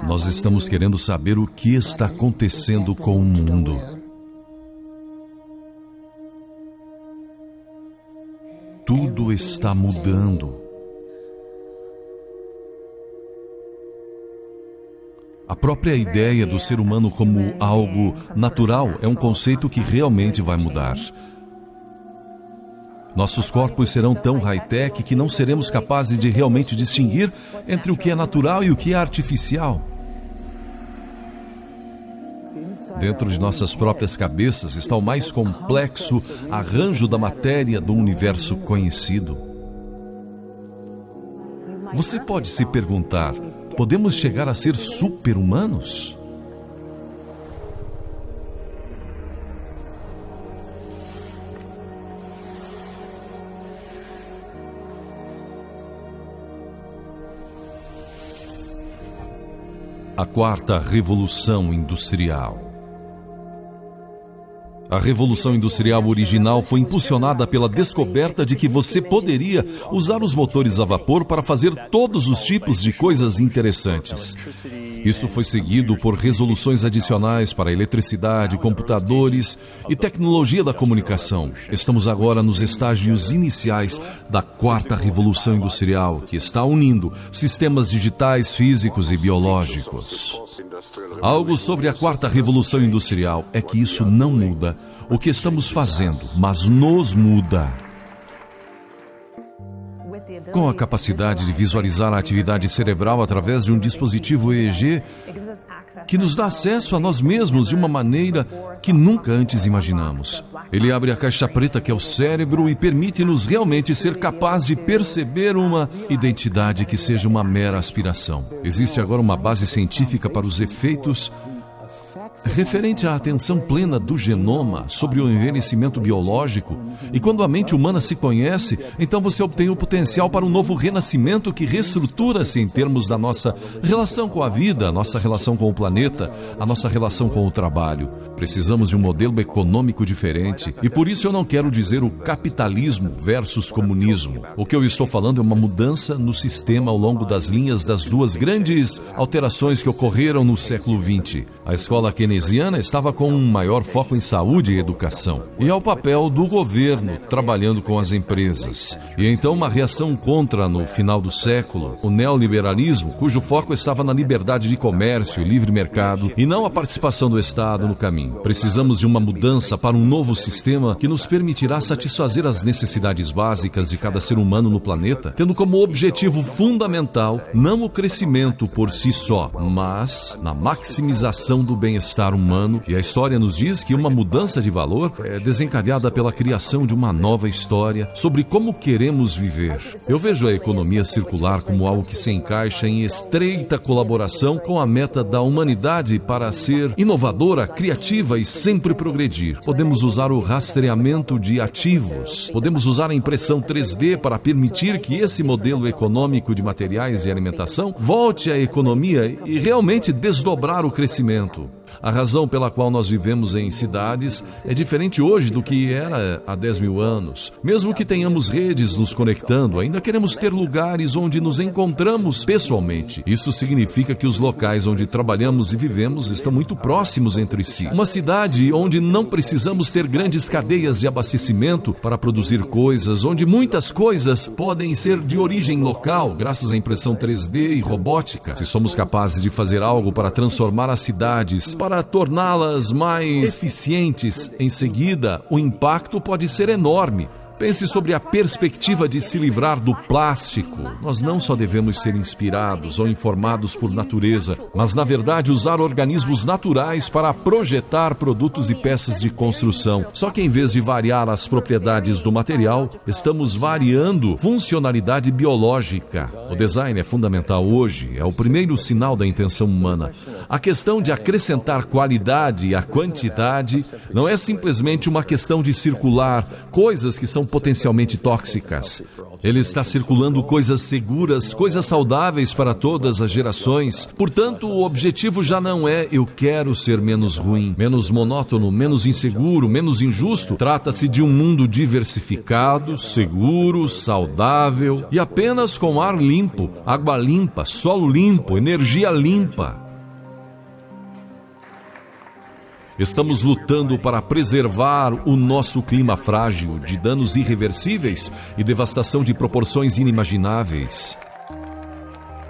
Nós estamos querendo saber o que está acontecendo com o mundo. Tudo está mudando. A própria ideia do ser humano como algo natural é um conceito que realmente vai mudar. Nossos corpos serão tão high-tech que não seremos capazes de realmente distinguir entre o que é natural e o que é artificial. Dentro de nossas próprias cabeças está o mais complexo arranjo da matéria do universo conhecido. Você pode se perguntar: podemos chegar a ser super-humanos? A quarta revolução industrial. A Revolução Industrial original foi impulsionada pela descoberta de que você poderia usar os motores a vapor para fazer todos os tipos de coisas interessantes. Isso foi seguido por resoluções adicionais para eletricidade, computadores e tecnologia da comunicação. Estamos agora nos estágios iniciais da quarta revolução industrial, que está unindo sistemas digitais, físicos e biológicos. Algo sobre a quarta revolução industrial é que isso não muda o que estamos fazendo, mas nos muda. Com a capacidade de visualizar a atividade cerebral através de um dispositivo EEG, que nos dá acesso a nós mesmos de uma maneira que nunca antes imaginamos. Ele abre a caixa preta que é o cérebro e permite-nos realmente ser capazes de perceber uma identidade que seja uma mera aspiração. Existe agora uma base científica para os efeitos referente à atenção plena do genoma sobre o envelhecimento biológico, e quando a mente humana se conhece, então você obtém o potencial para um novo renascimento que reestrutura-se em termos da nossa relação com a vida, a nossa relação com o planeta, a nossa relação com o trabalho. Precisamos de um modelo econômico diferente, e por isso eu não quero dizer o capitalismo versus comunismo. O que eu estou falando é uma mudança no sistema ao longo das linhas das duas grandes alterações que ocorreram no século XX. A escola keynesiana estava com um maior foco em saúde e educação, e ao papel do governo trabalhando com as empresas. E então uma reação contra, no final do século, o neoliberalismo, cujo foco estava na liberdade de comércio e livre mercado, e não a participação do Estado no caminho. Precisamos de uma mudança para um novo sistema que nos permitirá satisfazer as necessidades básicas de cada ser humano no planeta, tendo como objetivo fundamental não o crescimento por si só, mas na maximização do bem-estar humano. E a história nos diz que uma mudança de valor é desencadeada pela criação de uma nova história sobre como queremos viver. Eu vejo a economia circular como algo que se encaixa em estreita colaboração com a meta da humanidade para ser inovadora, criativa e sempre progredir. Podemos usar o rastreamento de ativos, podemos usar a impressão 3D para permitir que esse modelo econômico de materiais e alimentação volte à economia e realmente desdobrar o crescimento. A razão pela qual nós vivemos em cidades é diferente hoje do que era há 10 mil anos. Mesmo que tenhamos redes nos conectando, ainda queremos ter lugares onde nos encontramos pessoalmente. Isso significa que os locais onde trabalhamos e vivemos estão muito próximos entre si. Uma cidade onde não precisamos ter grandes cadeias de abastecimento para produzir coisas, onde muitas coisas podem ser de origem local, graças à impressão 3D e robótica. Se somos capazes de fazer algo para transformar as cidades, para torná-las mais eficientes, em seguida, o impacto pode ser enorme. Pense sobre a perspectiva de se livrar do plástico. Nós não só devemos ser inspirados ou informados por natureza, mas, na verdade, usar organismos naturais para projetar produtos e peças de construção. Só que, em vez de variar as propriedades do material, estamos variando funcionalidade biológica. O design é fundamental hoje, é o primeiro sinal da intenção humana. A questão de acrescentar qualidade à quantidade não é simplesmente uma questão de circular coisas que são potencialmente tóxicas. Ele está circulando coisas seguras, coisas saudáveis para todas as gerações. Portanto, o objetivo já não é eu quero ser menos ruim, menos monótono, menos inseguro, menos injusto. Trata-se de um mundo diversificado, seguro, saudável e apenas com ar limpo, água limpa, solo limpo, energia limpa. Estamos lutando para preservar o nosso clima frágil de danos irreversíveis e devastação de proporções inimagináveis.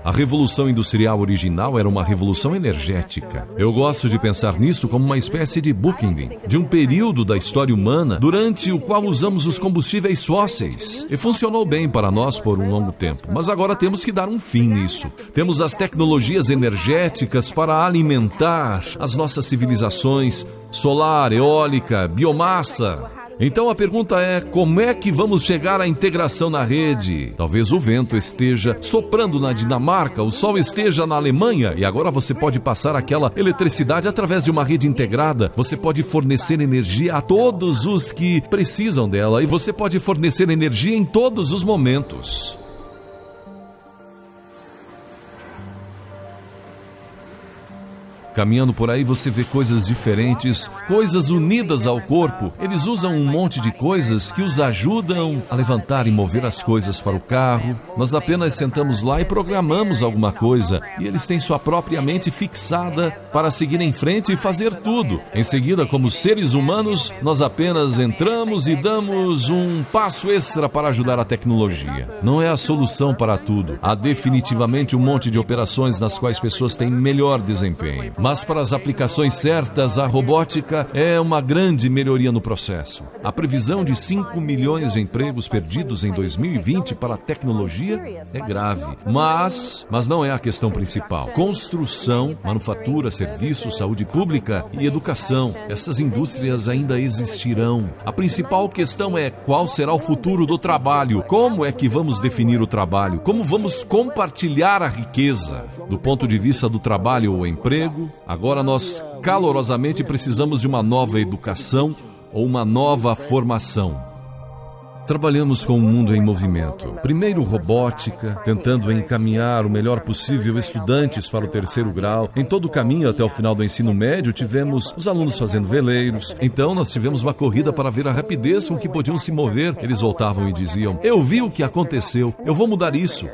A Revolução Industrial original era uma revolução energética. Eu gosto de pensar nisso como uma espécie de bookending, de um período da história humana durante o qual usamos os combustíveis fósseis. E funcionou bem para nós por um longo tempo, mas agora temos que dar um fim nisso. Temos as tecnologias energéticas para alimentar as nossas civilizações, solar, eólica, biomassa. Então a pergunta é, como é que vamos chegar à integração na rede? Talvez o vento esteja soprando na Dinamarca, o sol esteja na Alemanha e agora você pode passar aquela eletricidade através de uma rede integrada. Você pode fornecer energia a todos os que precisam dela e você pode fornecer energia em todos os momentos. Caminhando por aí você vê coisas diferentes, coisas unidas ao corpo. Eles usam um monte de coisas que os ajudam a levantar e mover as coisas para o carro. Nós apenas sentamos lá e programamos alguma coisa. E eles têm sua própria mente fixada para seguir em frente e fazer tudo. Em seguida, como seres humanos, nós apenas entramos e damos um passo extra para ajudar a tecnologia. Não é a solução para tudo. Há definitivamente um monte de operações nas quais pessoas têm melhor desempenho. Mas para as aplicações certas, a robótica é uma grande melhoria no processo. A previsão de 5 milhões de empregos perdidos em 2020 para a tecnologia é grave. Mas não é a questão principal. Construção, manufatura, serviços, saúde pública e educação. Essas indústrias ainda existirão. A principal questão é qual será o futuro do trabalho. Como é que vamos definir o trabalho? Como vamos compartilhar a riqueza? Do ponto de vista do trabalho ou emprego, agora nós calorosamente precisamos de uma nova educação ou uma nova formação. Trabalhamos com um mundo em movimento. Primeiro robótica, tentando encaminhar o melhor possível estudantes para o 3º grau. Em todo o caminho até o final do ensino médio, tivemos os alunos fazendo veleiros. Então nós tivemos uma corrida para ver a rapidez com que podiam se mover. Eles voltavam e diziam, eu vi o que aconteceu, eu vou mudar isso.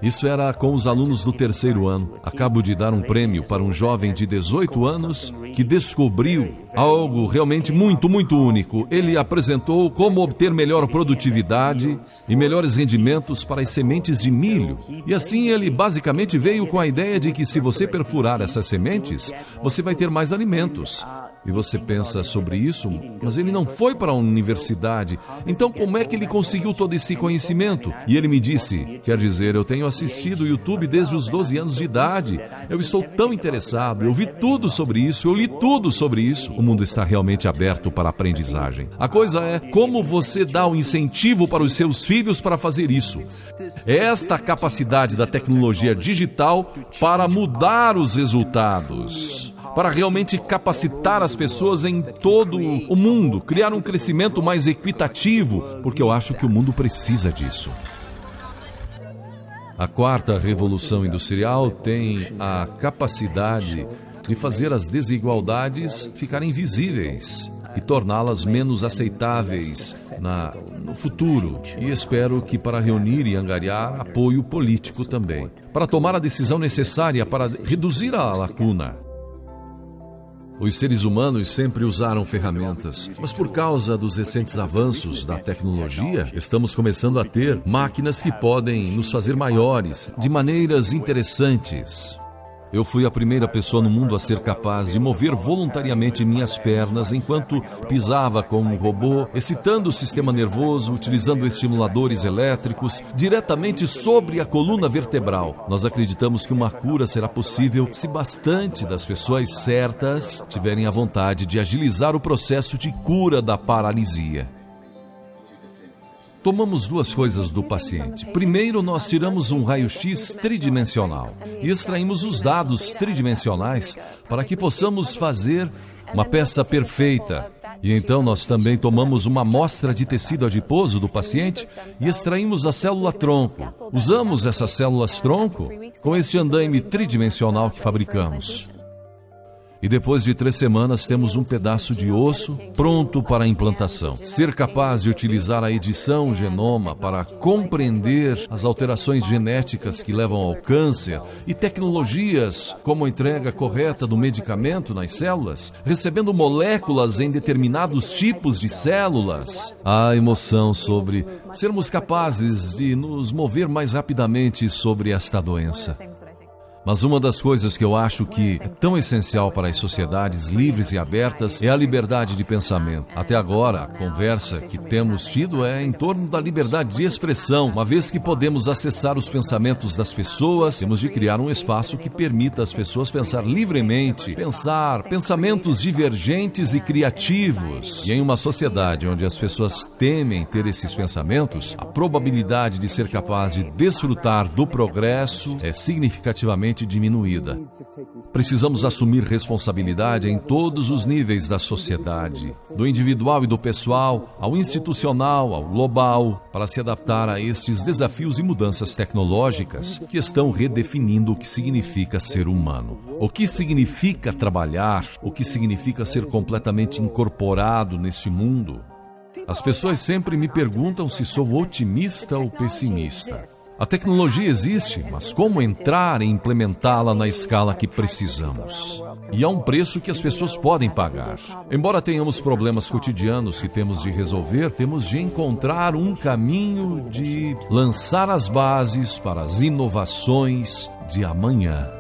Isso era com os alunos do 3º ano. Acabo de dar um prêmio para um jovem de 18 anos que descobriu algo realmente muito único. Ele apresentou como obter melhor produtividade e melhores rendimentos para as sementes de milho. E assim ele basicamente veio com a ideia de que se você perfurar essas sementes, você vai ter mais alimentos. E você pensa sobre isso, mas ele não foi para a universidade. Então como é que ele conseguiu todo esse conhecimento? E ele me disse, quer dizer, eu tenho assistido o YouTube desde os 12 anos de idade. Eu estou tão interessado, eu vi tudo sobre isso, eu li tudo sobre isso. O mundo está realmente aberto para a aprendizagem. A coisa é como você dá o incentivo para os seus filhos para fazer isso. É esta capacidade da tecnologia digital para mudar os resultados, para realmente capacitar as pessoas em todo o mundo, criar um crescimento mais equitativo, porque eu acho que o mundo precisa disso. A 4ª Revolução Industrial tem a capacidade de fazer as desigualdades ficarem visíveis e torná-las menos aceitáveis no futuro. E espero que para reunir e angariar apoio político também, para tomar a decisão necessária para reduzir a lacuna. Os seres humanos sempre usaram ferramentas, mas por causa dos recentes avanços da tecnologia, estamos começando a ter máquinas que podem nos fazer maiores de maneiras interessantes. Eu fui a primeira pessoa no mundo a ser capaz de mover voluntariamente minhas pernas enquanto pisava com um robô, excitando o sistema nervoso, utilizando estimuladores elétricos diretamente sobre a coluna vertebral. Nós acreditamos que uma cura será possível se bastante das pessoas certas tiverem a vontade de agilizar o processo de cura da paralisia. Tomamos 2 coisas do paciente. Primeiro, nós tiramos um raio-x tridimensional e extraímos os dados tridimensionais para que possamos fazer uma peça perfeita. E então nós também tomamos uma amostra de tecido adiposo do paciente e extraímos a célula-tronco. Usamos essas células-tronco com este andaime tridimensional que fabricamos. E depois de 3 semanas temos um pedaço de osso pronto para a implantação. Ser capaz de utilizar a edição genoma para compreender as alterações genéticas que levam ao câncer e tecnologias como a entrega correta do medicamento nas células, recebendo moléculas em determinados tipos de células. A emoção sobre sermos capazes de nos mover mais rapidamente sobre esta doença. Mas uma das coisas que eu acho que é tão essencial para as sociedades livres e abertas é a liberdade de pensamento. Até agora, a conversa que temos tido é em torno da liberdade de expressão. Uma vez que podemos acessar os pensamentos das pessoas, temos de criar um espaço que permita às pessoas pensar livremente, pensar pensamentos divergentes e criativos. E em uma sociedade onde as pessoas temem ter esses pensamentos, a probabilidade de ser capaz de desfrutar do progresso é significativamente diminuída. Precisamos assumir responsabilidade em todos os níveis da sociedade, do individual e do pessoal, ao institucional, ao global, para se adaptar a estes desafios e mudanças tecnológicas que estão redefinindo o que significa ser humano. O que significa trabalhar, o que significa ser completamente incorporado neste mundo. As pessoas sempre me perguntam se sou otimista ou pessimista. A tecnologia existe, mas como entrar e implementá-la na escala que precisamos? E há um preço que as pessoas podem pagar. Embora tenhamos problemas cotidianos que temos de resolver, temos de encontrar um caminho de lançar as bases para as inovações de amanhã.